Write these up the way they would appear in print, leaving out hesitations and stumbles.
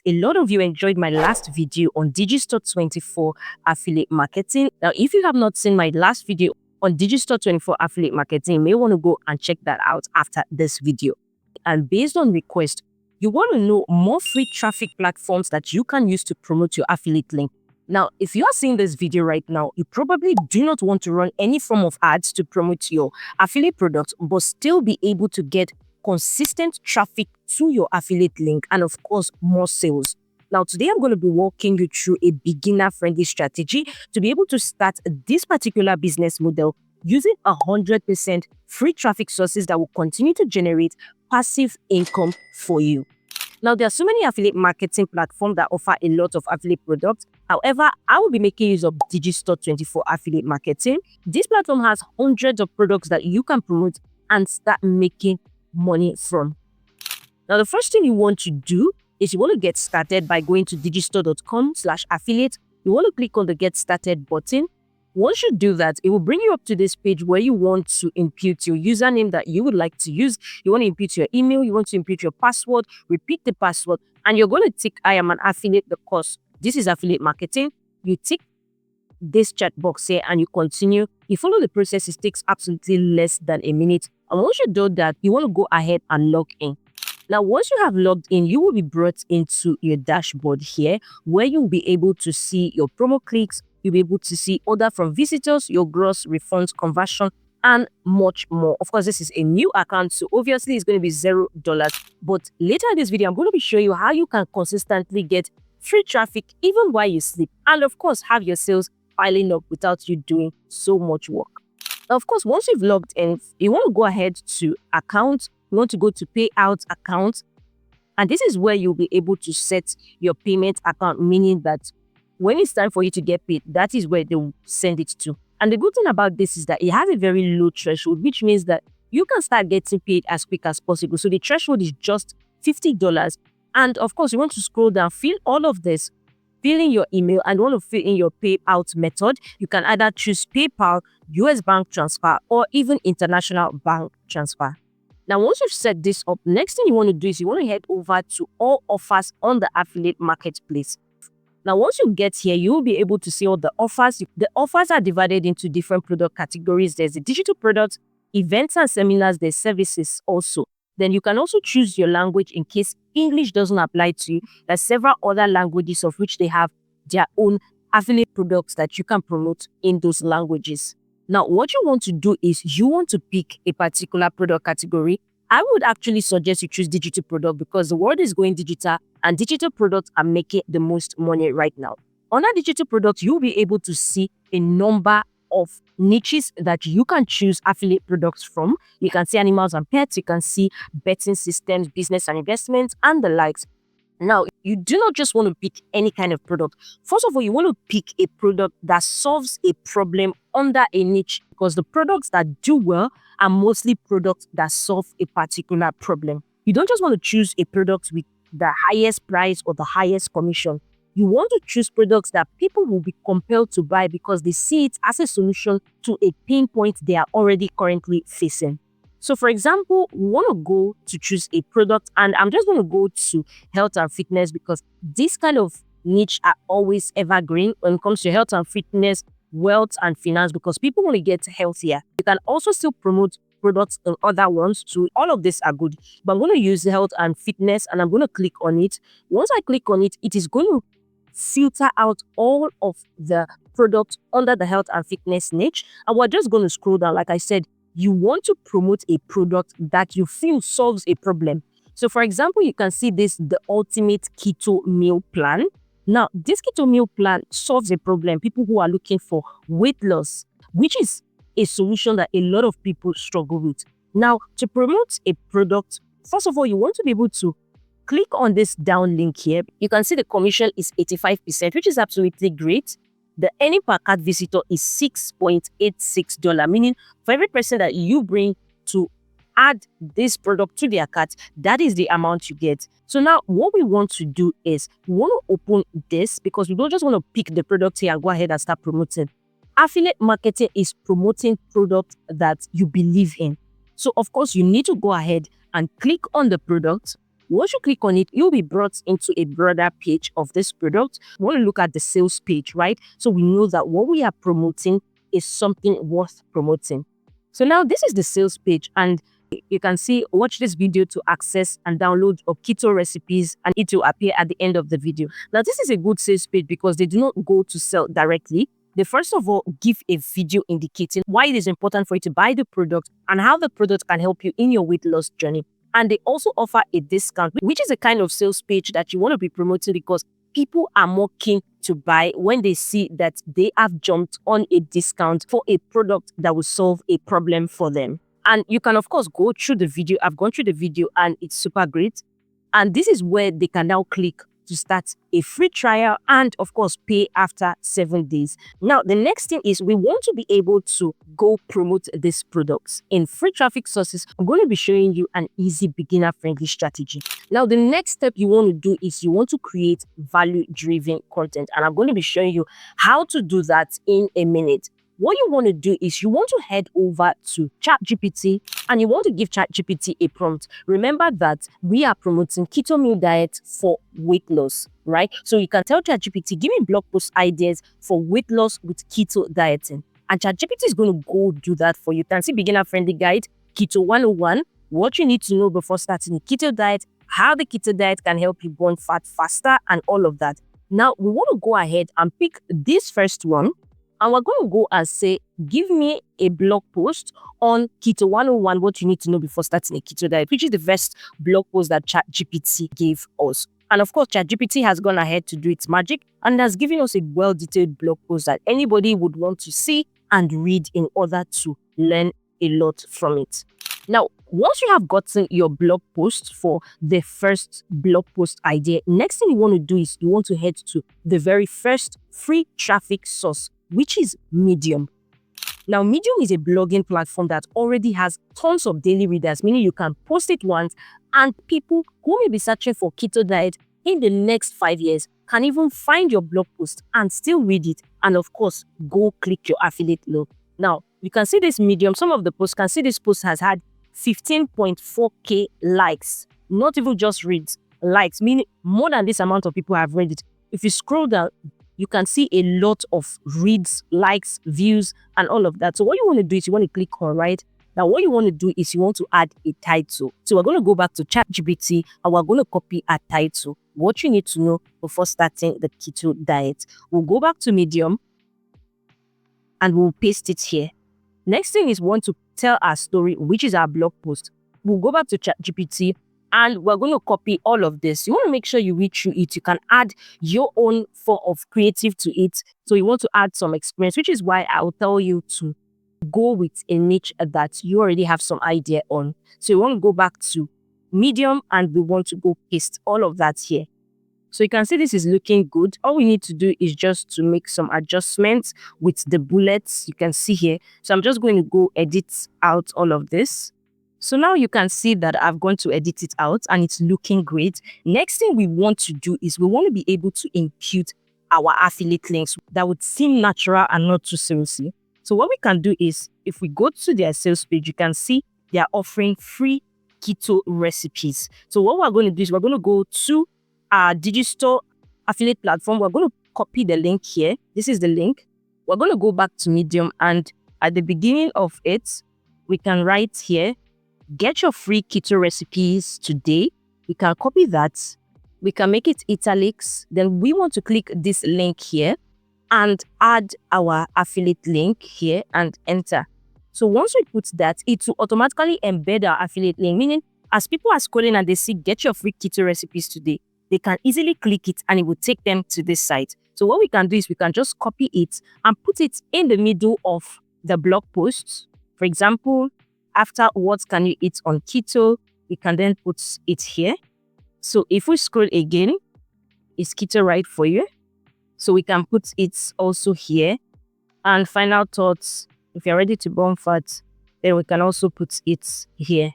A lot of you enjoyed my last video on Digistore24 affiliate marketing. Now, if you have not seen my last video on Digistore24 affiliate marketing, you may want to go and check that out after this video. And based on request, you want to know more free traffic platforms that you can use to promote your affiliate link. Now, if you are seeing this video right now, you probably do not want to run any form of ads to promote your affiliate product, but still be able to get consistent traffic to your affiliate link and, of course, more sales. Now, today I'm going to be walking you through a beginner-friendly strategy to be able to start this particular business model using 100% free traffic sources that will continue to generate passive income for you. Now, there are so many affiliate marketing platforms that offer a lot of affiliate products. However, I will be making use of Digistore24 affiliate marketing. This platform has hundreds of products that you can promote and start making money from. Now, the first thing you want to do is you want to get started by going to digistore.com/affiliate. You want to click on the Get Started button. Once you do that, it will bring you up to this page where you want to input your username that you would like to use. You want to input your email, you want to input your password, repeat the password, and you're going to tick I am an affiliate because this is affiliate marketing. You tick this chat box here and you continue. You follow the process. It takes absolutely less than a minute. And once you do that, you want to go ahead and log in. Now, once you have logged in, you will be brought into your dashboard here where you'll be able to see your promo clicks. You'll be able to see order from visitors, your gross refunds, conversion, and much more. Of course, this is a new account, so obviously it's going to be $0. But later in this video, I'm going to be showing you how you can consistently get free traffic even while you sleep. And of course, have your sales piling up without you doing so much work. Now, of course, once you've logged in, you want to go ahead to account. You want to go to payout account. And this is where you'll be able to set your payment account, meaning that when it's time for you to get paid, that is where they will send it to. And the good thing about this is that it has a very low threshold, which means that you can start getting paid as quick as possible. So the threshold is just $50. And of course, you want to scroll down, fill all of this, fill in your email, and want to fill in your payout method. You can either choose PayPal, US bank transfer, or even international bank transfer. Now, once you've set this up, next thing you want to do is you want to head over to all offers on the affiliate marketplace. Now, once you get here, you will be able to see all the offers. The offers are divided into different product categories. There's the digital products, events and seminars, there's services also. Then you can also choose your language in case English doesn't apply to you. There's several other languages of which they have their own affiliate products that you can promote in those languages. Now, what you want to do is you want to pick a particular product category. I would actually suggest you choose digital product because the world is going digital and digital products are making the most money right now. On a digital product, you'll be able to see a number of niches that you can choose affiliate products from. You can see animals and pets, you can see betting systems, business and investments, and the likes. Now, you do not just want to pick any kind of product. First of all, you want to pick a product that solves a problem under a niche because the products that do well are mostly products that solve a particular problem. You don't just want to choose a product with the highest price or the highest commission. You want to choose products that people will be compelled to buy because they see it as a solution to a pain point they are already currently facing. So, for example, we want to go to choose a product, and I'm just going to go to health and fitness because this kind of niche are always evergreen when it comes to health and fitness, wealth and finance because people want to get healthier. You can also still promote products and other ones too. All of these are good, but I'm going to use health and fitness and I'm going to click on it. Once I click on it, it is going to filter out all of the products under the health and fitness niche. And we're just going to scroll down. Like I said, you want to promote a product that you feel solves a problem. So for example, you can see this, the ultimate keto meal plan. Now, this keto meal plan solves a problem. People who are looking for weight loss, which is a solution that a lot of people struggle with. Now, to promote a product, first of all, you want to be able to click on this down link here. You can see the commission is 85%, which is absolutely great. The earning per cart visitor is $6.86, meaning for every person that you bring to add this product to their cart, that is the amount you get. So now what we want to do is we want to open this because we don't just want to pick the product here and go ahead and start promoting. Affiliate marketing is promoting products that you believe in. So of course you need to go ahead and click on the product. Once you click on it, you'll be brought into a broader page of this product. We want to look at the sales page, right? So we know that what we are promoting is something worth promoting. So now this is the sales page, and you can see, watch this video to access and download of keto recipes, and it will appear at the end of the video. Now this is a good sales page because they do not go to sell directly. They first of all give a video indicating why it is important for you to buy the product and how the product can help you in your weight loss journey. And they also offer a discount, which is a kind of sales page that you want to be promoting because people are more keen to buy when they see that they have jumped on a discount for a product that will solve a problem for them. And you can, of course, go through the video. I've gone through the video and it's super great. And this is where they can now click to start a free trial and, of course, pay after 7 days. Now, the next thing is we want to be able to go promote these products. In free traffic sources, I'm going to be showing you an easy beginner-friendly strategy. Now, the next step you want to do is you want to create value-driven content. And I'm going to be showing you how to do that in a minute. What you want to do is you want to head over to ChatGPT and you want to give ChatGPT a prompt. Remember that we are promoting keto meal diet for weight loss, right? So you can tell ChatGPT, give me blog post ideas for weight loss with keto dieting. And ChatGPT is going to go do that for you. You can see beginner friendly guide, Keto 101, what you need to know before starting a keto diet, how the keto diet can help you burn fat faster and all of that. Now we want to go ahead and pick this first one. And we're going to go and say, give me a blog post on Keto 101, what you need to know before starting a keto diet, which is the first blog post that ChatGPT gave us. And of course, ChatGPT has gone ahead to do its magic and has given us a well-detailed blog post that anybody would want to see and read in order to learn a lot from it. Now, once you have gotten your blog post for the first blog post idea, next thing you want to do is you want to head to the very first free traffic source, which is Medium. Now, Medium is a blogging platform that already has tons of daily readers, meaning you can post it once and people who may be searching for keto diet in the next 5 years can even find your blog post and still read it and, of course, go click your affiliate link. Now, you can see this Medium. Some of the posts can see this post has had 15.4K likes, not even just reads, likes, meaning more than this amount of people have read it. If you scroll down, you can see a lot of reads, likes, views, and all of that. So what you want to do is you want to click on, right? Now, what you want to do is you want to add a title. So we're going to go back to ChatGPT and we're going to copy a title. What you need to know before starting the keto diet. We'll go back to Medium and we'll paste it here. Next thing is we want to tell our story, which is our blog post. We'll go back to ChatGPT and we're going to copy all of this. You want to make sure you read through it. You can add your own form of creative to it. So you want to add some experience, which is why I will tell you to go with a niche that you already have some idea on. So you want to go back to Medium and we want to go paste all of that here. So you can see this is looking good. All we need to do is just to make some adjustments with the bullets you can see here. So I'm just going to go edit out all of this. So now you can see that I've gone to edit it out and it's looking great. Next thing we want to do is we want to be able to impute our affiliate links that would seem natural and not too salesy. So what we can do is if we go to their sales page, you can see they are offering free keto recipes. So what we're going to do is we're going to go to our Digistore affiliate platform. We're going to copy the link here. This is the link. We're going to go back to Medium and at the beginning of it, we can write here, get your free keto recipes today. We can copy that. We can make it italics. Then we want to click this link here and add our affiliate link here and enter. So once we put that, it will automatically embed our affiliate link, meaning as people are scrolling and they see get your free keto recipes today, they can easily click it and it will take them to this site. So what we can do is we can just copy it and put it in the middle of the blog posts. For example, after what can you eat on keto, we can then put it here. So if we scroll again, is keto right for you? So we can put it also here. And final thoughts, if you're ready to burn fat, then we can also put it here.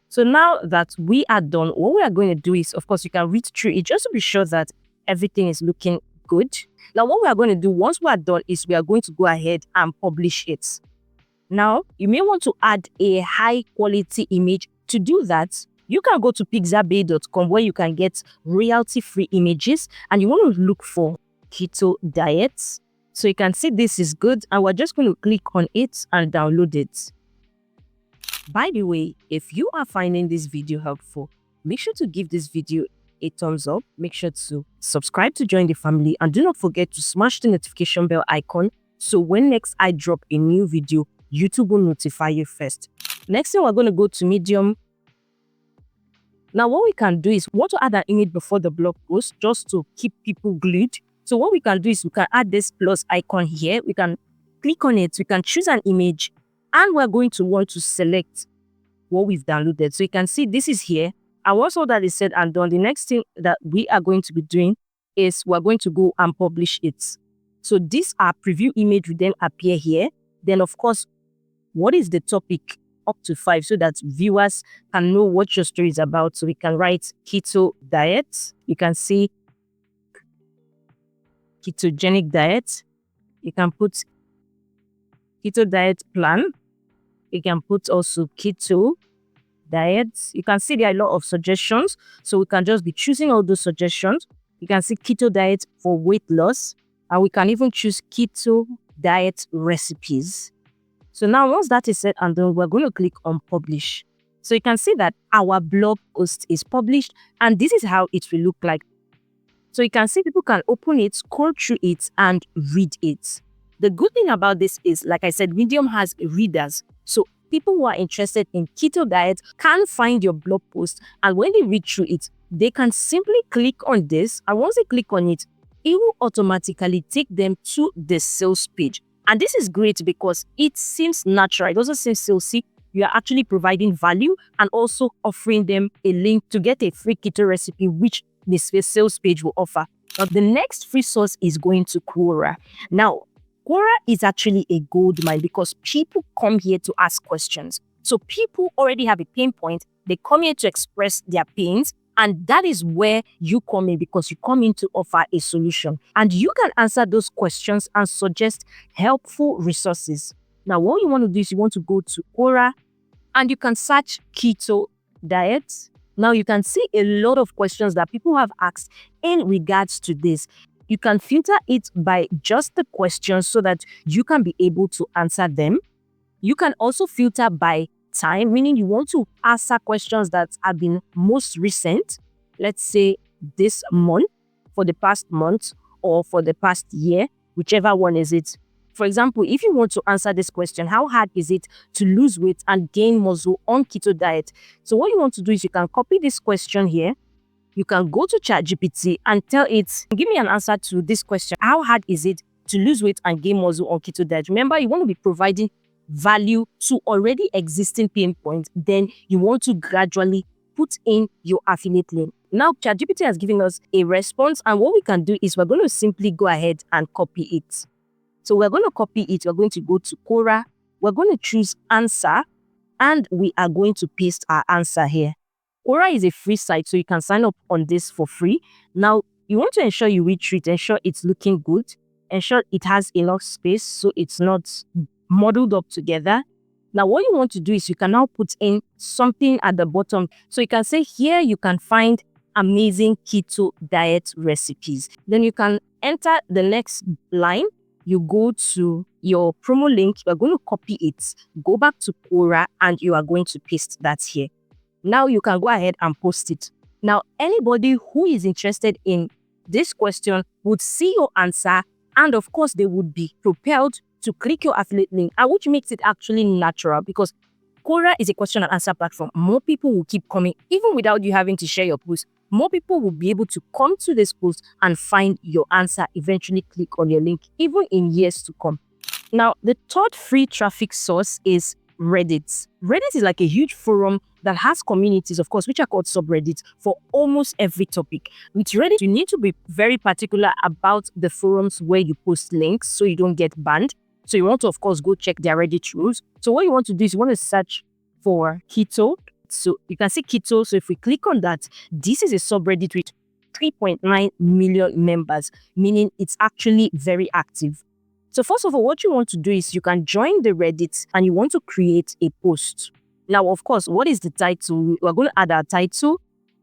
So now that we are done, what we are going to do is, of course, you can read through it just to be sure that everything is looking good. Now, what we are going to do once we are done is we are going to go ahead and publish it. Now, you may want to add a high quality image. To do that, You can go to pixabay.com where you can get royalty-free images, and you want to look for keto diets. So you can see this is good, and we're just going to click on it and download it. By the way, if you are finding this video helpful, make sure to give this video a thumbs up. Make sure to subscribe to join the family, and do not forget to smash the notification bell icon so when next I drop a new video, YouTube will notify you first. Next thing, we're going to go to Medium. Now what we can do is want to add an image before the blog post just to keep people glued. So what we can do is we can add this plus icon here. We can click on it. We can choose an image, and we're going to want to select what we've downloaded. So you can see this is here. And once all that is said and done, the next thing that we are going to be doing is we're going to go and publish it. So this our preview image will then appear here. Then of course, what is the topic up to 5 so that viewers can know what your story is about. So we can write keto diet. You can see ketogenic diet. You can put keto diet plan. You can put also keto diets. You can see there are a lot of suggestions, so we can just be choosing all those suggestions. You can see keto diet for weight loss, and we can even choose keto diet recipes. So now once that is set and done, we're going to click on publish. So you can see that our blog post is published, and this is how it will look like. So you can see people can open it, scroll through it, and read it. The good thing about this is, like I said, Medium has readers. So people who are interested in keto diet can find your blog post, and when they read through it, they can simply click on this, and once they click on it, it will automatically take them to the sales page. And this is great because it seems natural. It doesn't seem salesy. You are actually providing value and also offering them a link to get a free keto recipe, which this sales page will offer. Now, the next free source is going to Quora. Now, Quora is actually a gold mine because people come here to ask questions. So people already have a pain point. They come here to express their pains, and that is where you come in, because you come in to offer a solution. And you can answer those questions and suggest helpful resources. Now, what you want to do is you want to go to Quora, and you can search keto diet. Now, you can see a lot of questions that people have asked in regards to this. You can filter it by just the questions so that you can be able to answer them. You can also filter by time, meaning you want to answer questions that have been most recent, let's say this month, for the past month, or for the past year, whichever one is it. For example, if you want to answer this question, how hard is it to lose weight and gain muscle on keto diet? So what you want to do is you can copy this question here. You can go to ChatGPT and tell it, give me an answer to this question. How hard is it to lose weight and gain muscle on keto diet? Remember, you want to be providing value to already existing pain points. Then you want to gradually put in your affiliate link. Now, ChatGPT has given us a response, and what we can do is we're going to simply go ahead and copy it. So we're going to copy it. We're going to go to Quora. We're going to choose answer, and we are going to paste our answer here. Quora is a free site, so you can sign up on this for free. Now, you want to ensure you read through it, ensure it's looking good, ensure it has enough space so it's not modeled up together. Now, what you want to do is you can now put in something at the bottom. So you can say here you can find amazing keto diet recipes. Then you can enter the next line. You go to your promo link. You are going to copy it, go back to Quora, and you are going to paste that here. Now you can go ahead and post it. Now, anybody who is interested in this question would see your answer, and of course, they would be propelled to click your affiliate link, and which makes it actually natural, because Quora is a question and answer platform. More people will keep coming, even without you having to share your post. More people will be able to come to this post and find your answer, eventually click on your link, even in years to come. Now, the third free traffic source is Reddit. Reddit is like a huge forum that has communities, of course, which are called subreddits for almost every topic. With Reddit, you need to be very particular about the forums where you post links so you don't get banned. So you want to, of course, go check their Reddit rules. So what you want to do is you want to search for keto. So you can see keto. So if we click on that, this is a subreddit with 3.9 million members, meaning it's actually very active. So first of all, what you want to do is you can join the Reddit and you want to create a post. Now, of course, what is the title? We're going to add our title.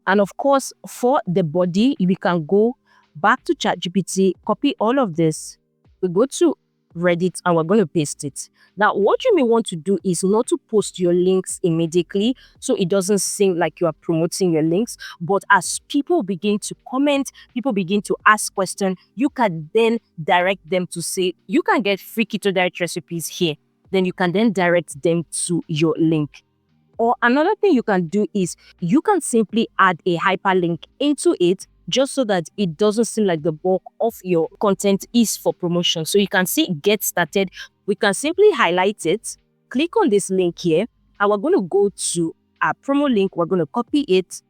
And of course, for the body, we can go back to ChatGPT, copy all of this. We go to Reddit and we're going to paste it. Now, what you may want to do is not to post your links immediately so it doesn't seem like you are promoting your links. But as people begin to comment, people begin to ask questions, you can then direct them to say, you can get free keto diet recipes here. Then you can then direct them to your link. Or another thing you can do is you can simply add a hyperlink into it just so that it doesn't seem like the bulk of your content is for promotion. So you can see get started. We can simply highlight it, click on this link here, and we're going to go to our promo link. We're going to copy it,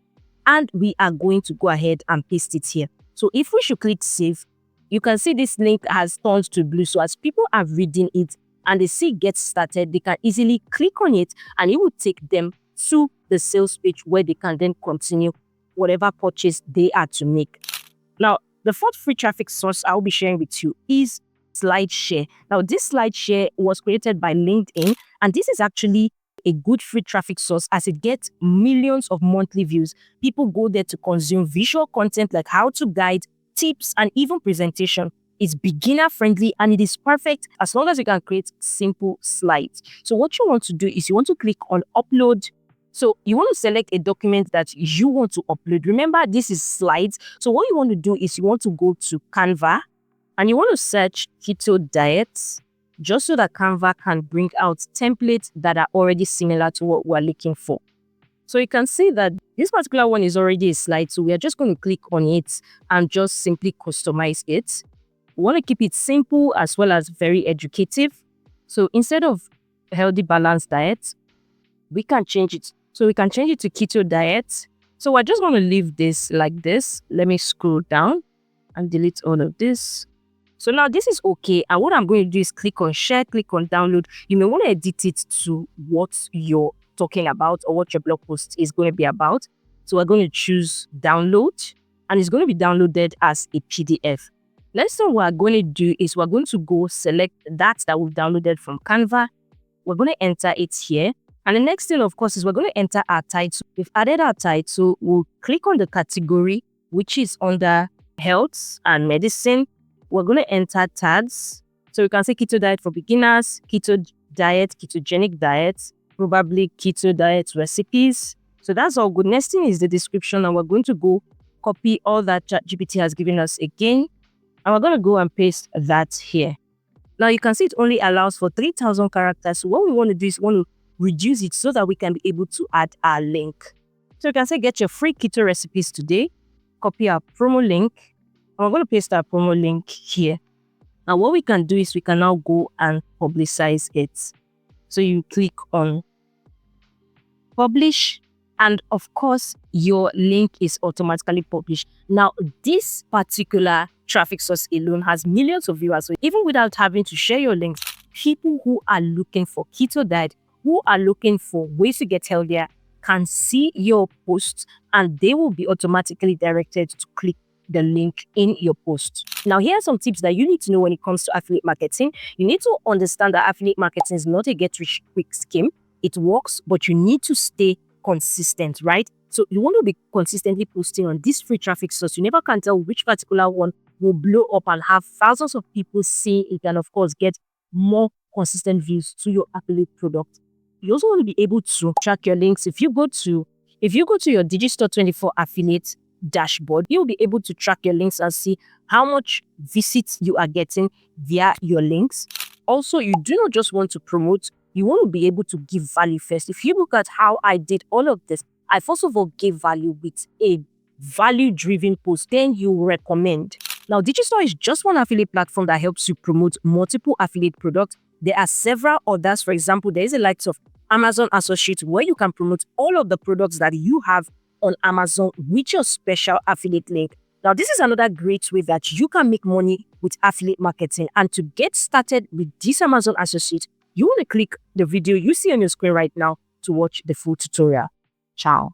and we are going to go ahead and paste it here. So if we should click save, you can see this link has turned to blue. So as people are reading it, and they see get started, they can easily click on it and it will take them to the sales page where they can then continue whatever purchase they are to make. Now, the fourth free traffic source I'll be sharing with you is SlideShare. Now, this SlideShare was created by LinkedIn, and this is actually a good free traffic source as it gets millions of monthly views. People go there to consume visual content like how-to guide, tips, and even presentation. It's beginner friendly and it is perfect as long as you can create simple slides. So what you want to do is you want to click on upload. So you want to select a document that you want to upload. Remember, this is slides. So what you want to do is you want to go to Canva and you want to search keto diets just so that Canva can bring out templates that are already similar to what we're looking for. So you can see that this particular one is already a slide. So we are just going to click on it and just simply customize it. We want to keep it simple as well as very educative. So instead of healthy balanced diet, we can change it. So we can change it to keto diet. So we're just going to leave this like this. Let me scroll down and delete all of this. So now this is okay. And what I'm going to do is click on share, click on download. You may want to edit it to what you're talking about or what your blog post is going to be about. So we're going to choose download and it's going to be downloaded as a PDF. Next thing we're going to do is we're going to go select that we've downloaded from Canva. We're going to enter it here. And the next thing, of course, is we're going to enter our title. We've added our title. We'll click on the category, which is under health and medicine. We're going to enter tags. So we can say keto diet for beginners, keto diet, ketogenic diet, probably keto diet recipes. So that's all good. Next thing is the description. And we're going to go copy all that ChatGPT has given us again. And we're going to go and paste that here. Now you can see it only allows for 3,000 characters. So what we want to do is we want to reduce it so that we can be able to add our link. So you can say get your free keto recipes today. Copy our promo link. And we're going to paste our promo link here. Now what we can do is we can now go and publicize it. So you click on publish. And of course, your link is automatically published. Now, this particular traffic source alone has millions of viewers. So even without having to share your links, people who are looking for keto diet, who are looking for ways to get healthier, can see your posts and they will be automatically directed to click the link in your post. Now, here are some tips that you need to know when it comes to affiliate marketing. You need to understand that affiliate marketing is not a get-rich-quick scheme. It works, but you need to stay consistent, right? So you want to be consistently posting on this free traffic source. You never can tell which particular one will blow up and have thousands of people see it and of course get more consistent views to your affiliate product. You also want to be able to track your links. If you go to your Digistore24 affiliate dashboard, you'll be able to track your links and see how much visits you are getting via your links. Also, you do not just want to promote, you want to be able to give value first. If you look at how I did all of this, I first of all gave value with a value-driven post, then you recommend. Now, Digistore is just one affiliate platform that helps you promote multiple affiliate products. There are several others. For example, there is a likes of Amazon Associates where you can promote all of the products that you have on Amazon with your special affiliate link. Now, this is another great way that you can make money with affiliate marketing. And to get started with this Amazon Associate, you want to click the video you see on your screen right now to watch the full tutorial. Ciao.